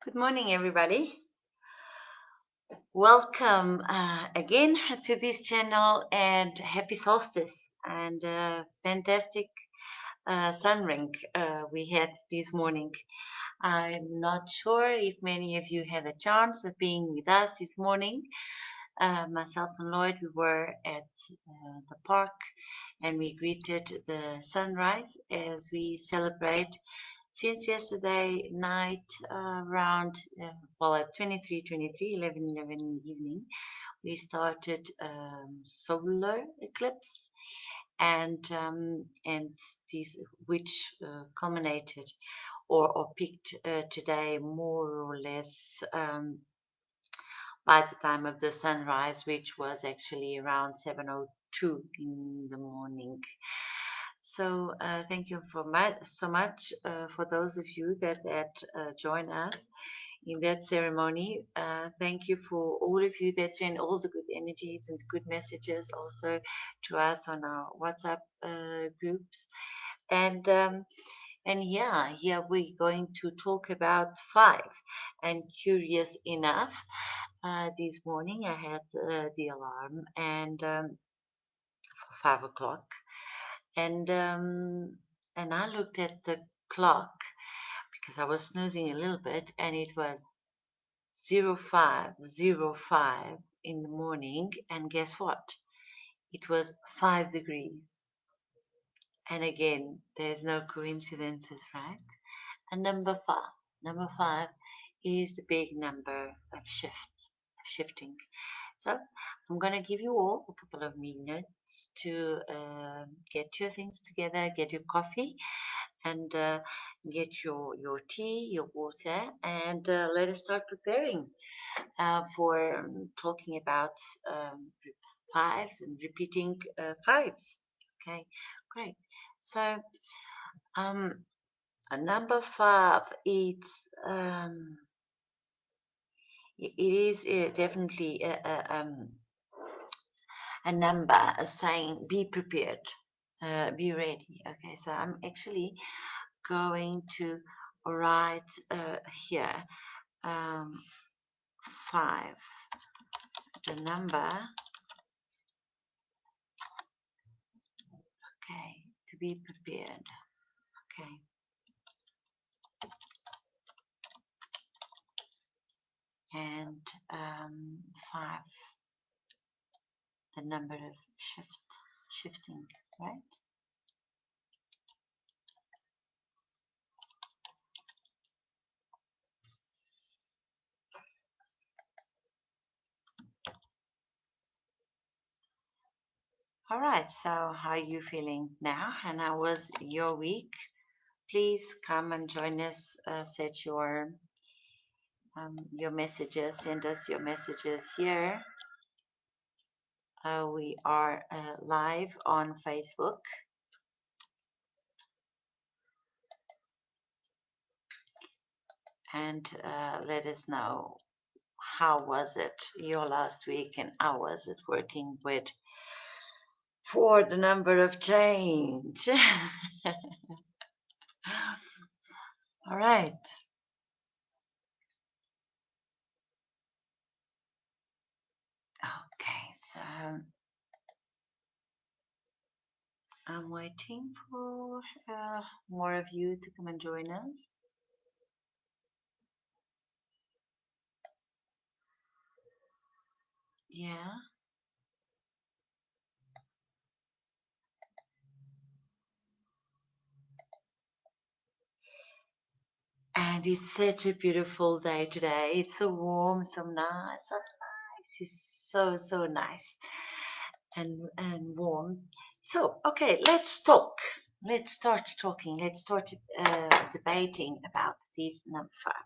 Good morning, everybody. Welcome again to this channel and happy solstice and fantastic sun ring we had this morning. I'm not sure if many of you had a chance of being with us this morning. Myself and Lloyd, we were at the park and we greeted the sunrise as we celebrate since yesterday night around at 23:23, 11:11 in the evening. We started solar eclipse and these which culminated or peaked today more or less by the time of the sunrise, which was actually around 7:02 in the morning. So thank you so much for those of you that join us in that ceremony. Thank you for all of you that send all the good energies and good messages also to us on our WhatsApp groups. And yeah, here we're going to talk about five. And curious enough, this morning I had the alarm and for 5 o'clock, and I looked at the clock because I was snoozing a little bit, and it was 05:05 in the morning, and guess what? It was 5 degrees. And again, there's no coincidences, right? And number five is the big number of shifting. So I'm going to give you all a couple of minutes to get your things together, get your coffee, and get your tea, your water, and let us start preparing for talking about group fives and repeating fives. Okay, great. So um, a number five, it is definitely a number saying be prepared, be ready. Okay, so I'm actually going to write here um, five, the number, okay, to be prepared. Okay, and five, the number of shifting, right? All right, so how are you feeling now? And how was your week? Please come and join us. Set your messages. Send us your messages here. We are live on Facebook, and let us know how was it your last week and how was it working with for the number of change. All right. Okay, so I'm waiting for more of you to come and join us. Yeah. And it's such a beautiful day today. It's so warm, so nice, so nice. It's so nice and warm. So, okay, let's talk. Let's start talking. Let's start debating about this number five.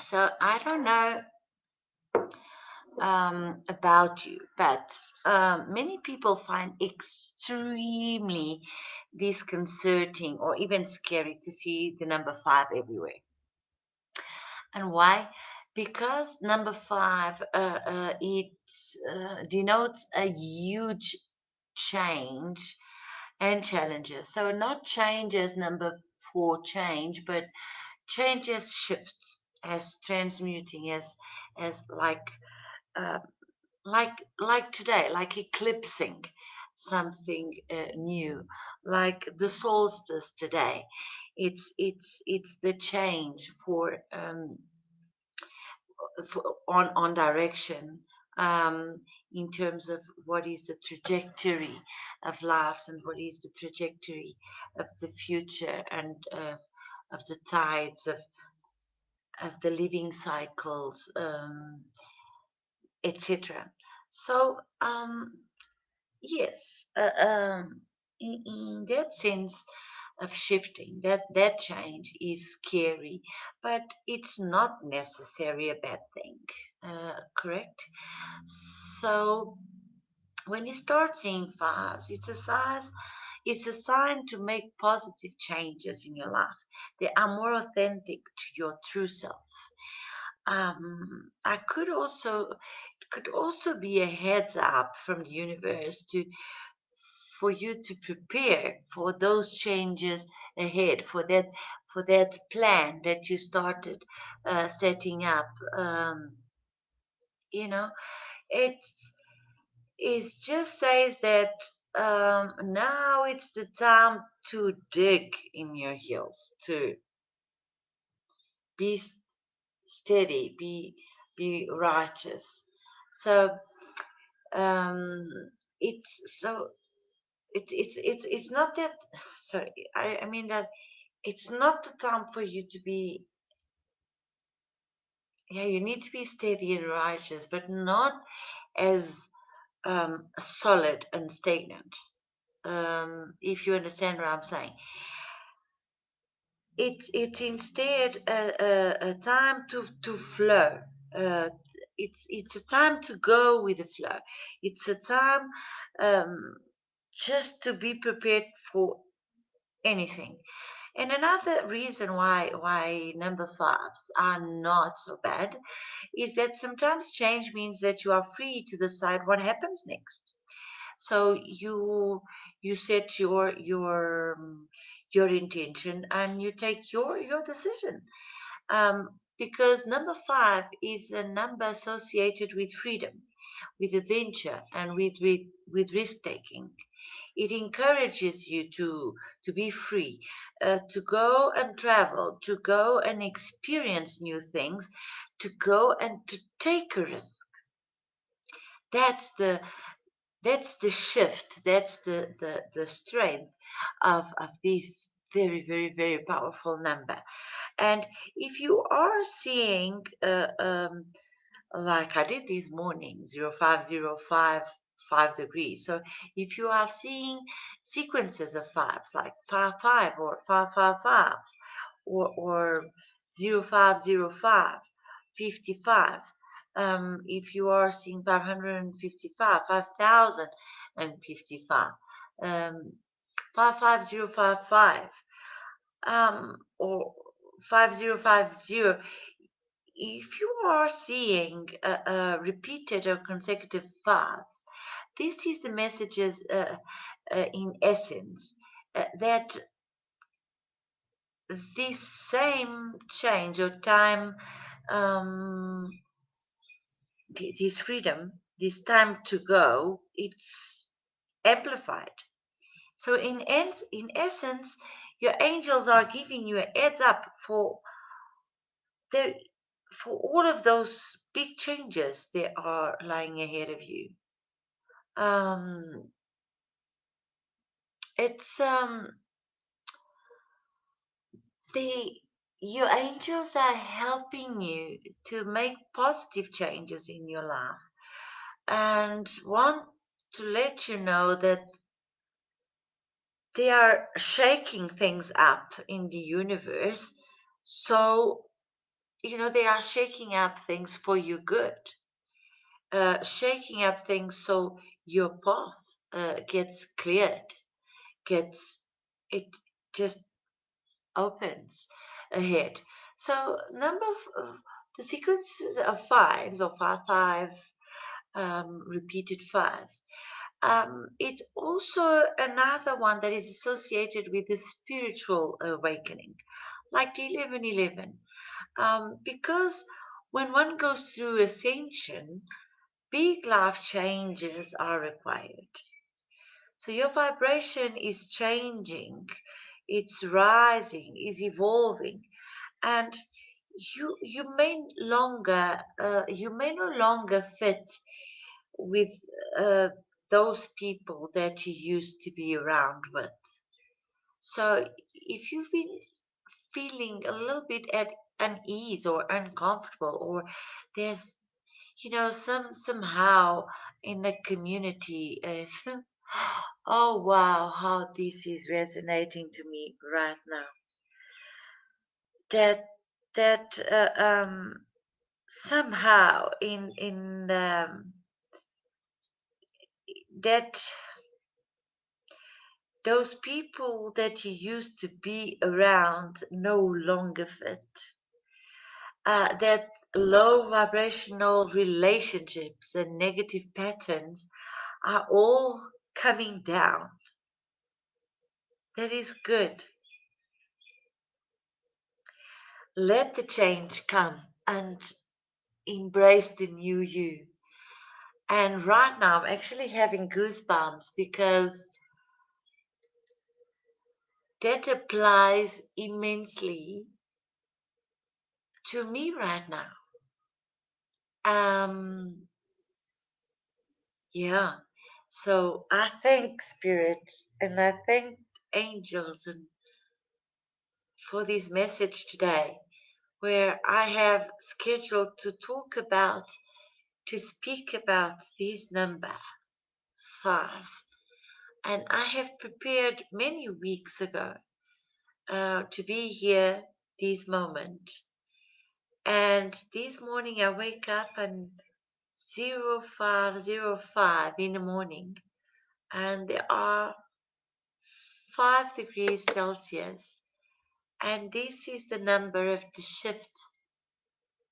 So I don't know about you, but many people find extremely disconcerting or even scary to see the number five everywhere. And why? Because number five, it denotes a huge change and challenges. So not change as number for change, but change as shifts, as transmuting, as uh, like today, like eclipsing something new, like the solstice today. It's the change on direction, in terms of what is the trajectory of lives and what is the trajectory of the future, and of the tides of the living cycles, etc. So, yes, in that sense of shifting, that change is scary, but it's not necessarily a bad thing. Correct? So when you start seeing fires, it's a sign to make positive changes in your life. They are more authentic to your true self. I could also be a heads up from the universe to for you to prepare for those changes ahead, for that plan that you started setting up. Um, you know, it's it just says that now it's the time to dig in your heels, to be steady, be righteous. So um, it's so it's not that. Sorry, I mean that it's not the time for you to be. Yeah, you need to be steady and righteous, but not as solid and stagnant. If you understand what I'm saying, it's instead a time to flow. Uh, it's a time to go with the flow. It's a time um, just to be prepared for anything. And another reason why number fives are not so bad is that sometimes change means that you are free to decide what happens next. So you set your intention and you take your decision. Because number five is a number associated with freedom, with adventure, and with risk taking. It encourages you to be free, to go and travel, to go and experience new things, to go and to take a risk. That's the shift. That's the strength of this very, very, very powerful number. And if you are seeing like I did this morning, 0505 5 degrees. So if you are seeing sequences of fives, like 55 or 555, or 0505 55, if you are seeing 555, 5055, 55055, or 5050, if you are seeing repeated or consecutive fives, this is the messages in essence that this same change or time, um, this freedom, this time to go, it's amplified. So in essence, your angels are giving you a heads up their for all of those big changes that are lying ahead of you. Um, it's the your angels are helping you to make positive changes in your life and want to let you know that they are shaking things up in the universe. So they are shaking up things for your good, shaking up things so your path gets cleared, gets it just opens ahead. So the sequences of fives or five repeated fives. It's also another one that is associated with the spiritual awakening, like the 1111. Because when one goes through ascension, big life changes are required. So your vibration is changing, it's rising, is evolving, and you may no longer fit with uh, those people that you used to be around with. So if you've been feeling a little bit at unease or uncomfortable, or there's somehow in the community oh wow, how this is resonating to me right now, that somehow in that those people that you used to be around no longer fit. That low vibrational relationships and negative patterns are all coming down. That is good. Let the change come and embrace the new you. And right now, I'm actually having goosebumps because that applies immensely to me right now. Um, yeah. So I thank Spirit and I thank angels and for this message today, where I have scheduled to speak about this number 5. And I have prepared many weeks ago to be here this moment. And this morning I wake up and 0505 in the morning, and there are 5 degrees Celsius. And this is the number of the shift.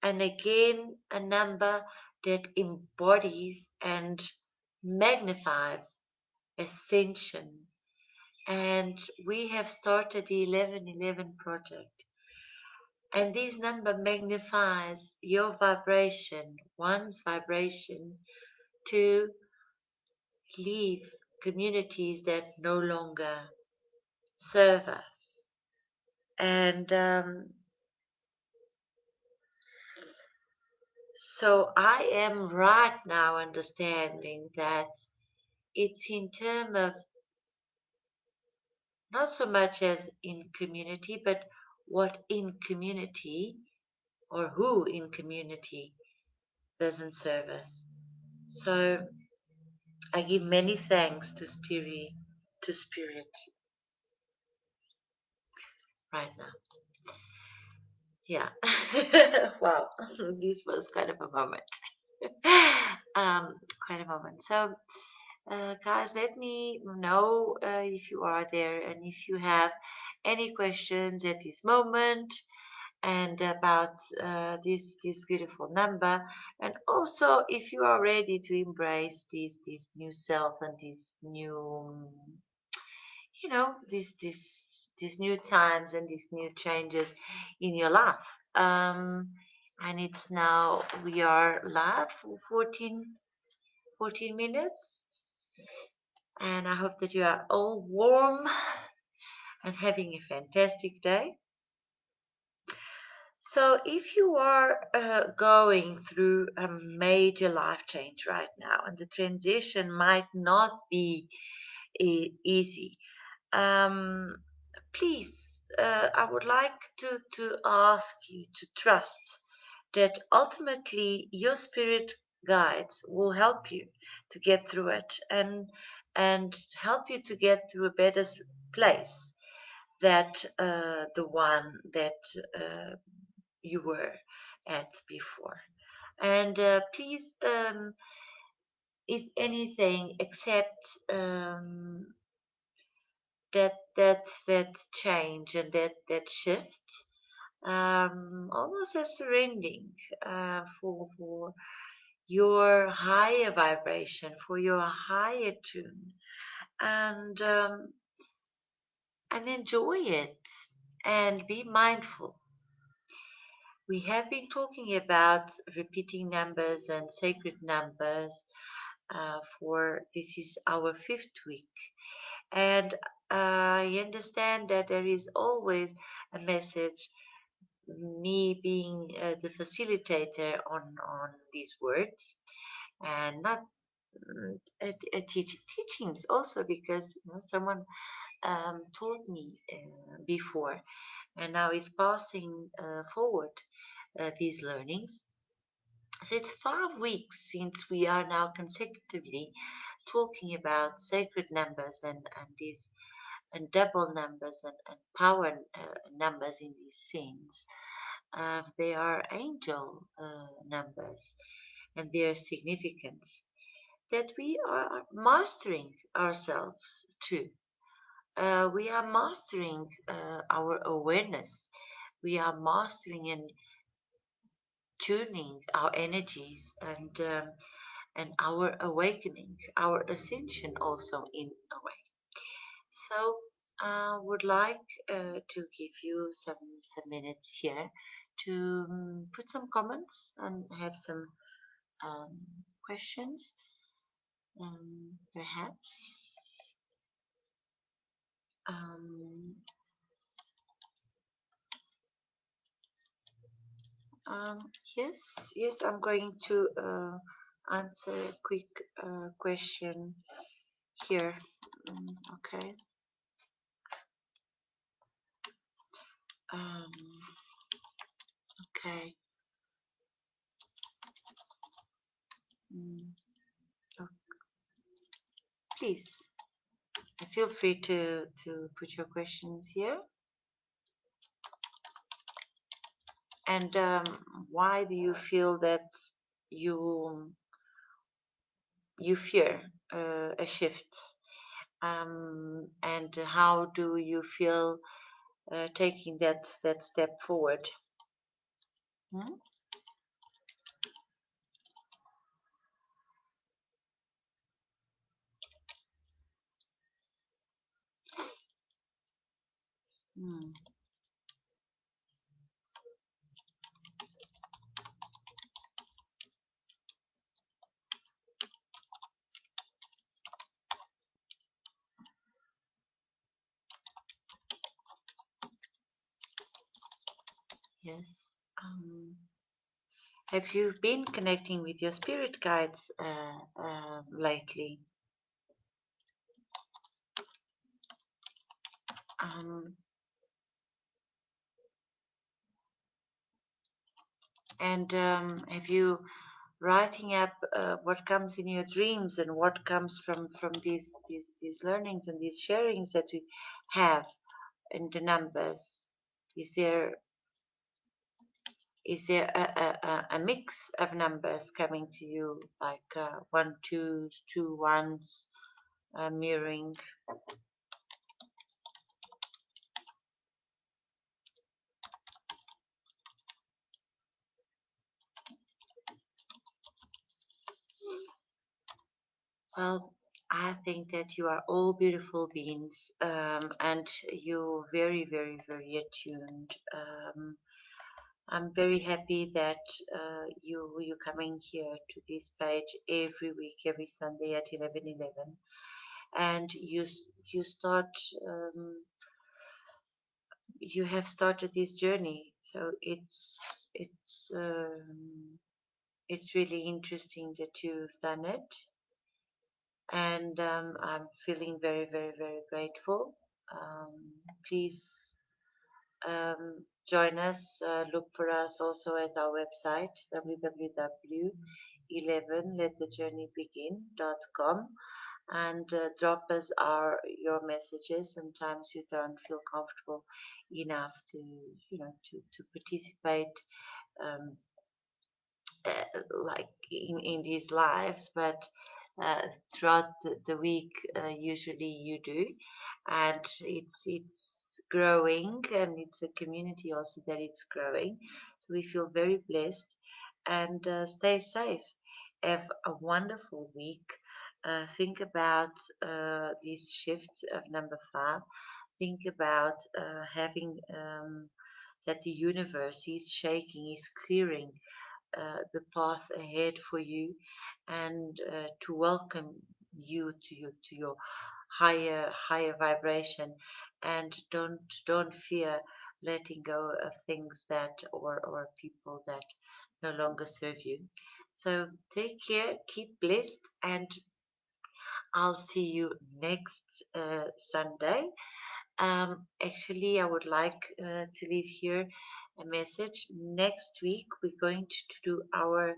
And again, a number that embodies and magnifies ascension. And we have started the 1111 project. And this number magnifies your vibration, one's vibration, to leave communities that no longer serve us. And so I am right now understanding that it's in terms of not so much as in community, but what in community or who in community doesn't serve us. So I give many thanks to Spirit right now. Yeah. Wow. This was kind of a moment. um, quite a moment. So, guys, let me know if you are there and if you have any questions at this moment and about this beautiful number, and also if you are ready to embrace this new self and this new these new times and these new changes in your life. And it's now we are live for 14 minutes, and I hope that you are all warm and having a fantastic day. So, if you are going through a major life change right now, and the transition might not be easy, um, please, I would like to ask you to trust that ultimately your spirit guides will help you to get through it and help you to get through a better place that the one that you were at before. And please, if anything, accept that change and that shift, almost as surrendering for your higher vibration, for your higher tune, and enjoy it and be mindful. We have been talking about repeating numbers and sacred numbers for this is our fifth week, and I understand that there is always a message. Me being the facilitator on these words, and not teachings also because someone taught me before, and now is passing forward these learnings. So it's 5 weeks since we are now consecutively talking about sacred numbers and these and double numbers and power numbers in these scenes. They are angel numbers and their significance that we are mastering ourselves too. We are mastering our awareness. We are mastering and tuning our energies and our awakening, our ascension also in a way. So I would like to give you some minutes here to put some comments and have some um, questions, perhaps. Um, yes, yes, I'm going to answer a quick question here. Okay. Um, okay. Mm, oh, please, feel free to put your questions here. And why do you feel that you you fear a shift? And how do you feel taking that step forward? Hmm? Hmm. Yes. Have you been connecting with your spirit guides lately? Um, and have you writing up what comes in your dreams and what comes from these learnings and these sharings that we have in the numbers? Is there a mix of numbers coming to you like one, two ones mirroring? Well, I think that you are all beautiful beings, and you're very, very, very attuned. I'm very happy that you coming here to this page every week, every Sunday at 11:11, and you start you have started this journey. So it's really interesting that you've done it, and I'm feeling very, very, very grateful. Um, Please join us. Look for us also at our website www.11letthejourneybegin.com, and drop us your messages. Sometimes you don't feel comfortable enough to to participate um, like in these lives, but uh, throughout the week, usually you do, and it's growing, and it's a community also that it's growing. So we feel very blessed, and stay safe. Have a wonderful week. Think about these shifts of number 5. Think about having that the universe is shaking, is clearing the path ahead for you, and to welcome you to your higher vibration. And don't fear letting go of things that or people that no longer serve you. So take care, keep blessed, and I'll see you next Sunday. Actually, I would like to leave here a message. Next week, we're going to do our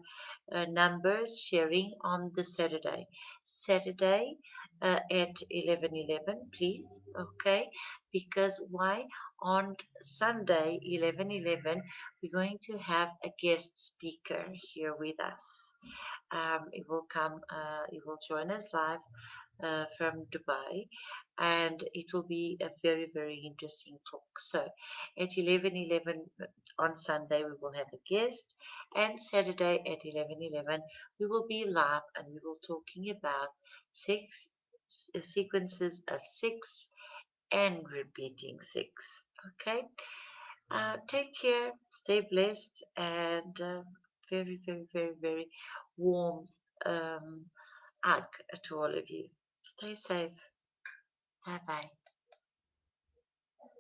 numbers sharing on the Saturday. Saturday at 11:11, please. Okay, because why? On Sunday 11:11, we're going to have a guest speaker here with us. It will come. It will join us live from Dubai, and it will be a very, very interesting talk. So, at 11:11 on Sunday, we will have a guest, and Saturday at 11:11, we will be live and we will talking about six sequences of six and repeating six. Okay, take care, stay blessed, and very, very, very, very warm hug to all of you. Stay safe. Bye bye.